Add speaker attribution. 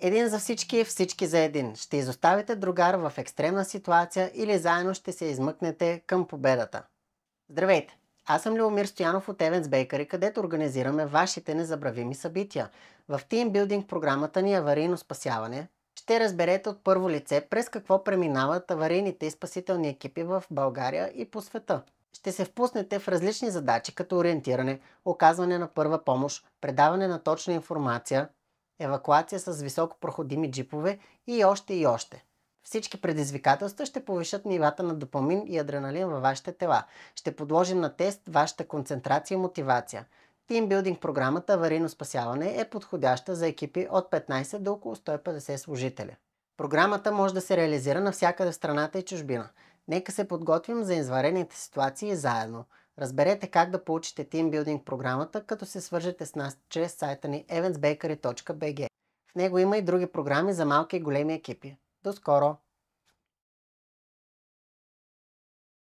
Speaker 1: Един за всички, всички за един. Ще изоставите другар в екстремна ситуация или заедно ще се измъкнете към победата. Здравейте! Аз съм Любомир Стоянов от Events Bakery, където организираме вашите незабравими събития. В тимбилдинг програмата ни Аварийно спасяване ще разберете от първо лице през какво преминават аварийните и спасителни екипи в България и по света. Ще се впуснете в различни задачи, като ориентиране, оказване на първа помощ, предаване на точна информация, евакуация с високопроходими джипове и още и още. Всички предизвикателства ще повишат нивата на допамин и адреналин във вашите тела. Ще подложим на тест вашата концентрация и мотивация. Тимбилдинг програмата Аварийно спасяване е подходяща за екипи от 15 до около 150 служители. Програмата може да се реализира навсякъде в страната и чужбина. Нека се подготвим за извънредните ситуации заедно. Разберете как да получите тимбилдинг програмата, като се свържете с нас чрез сайта ни eventsbakery.bg. В него има и други програми за малки и големи екипи. До скоро!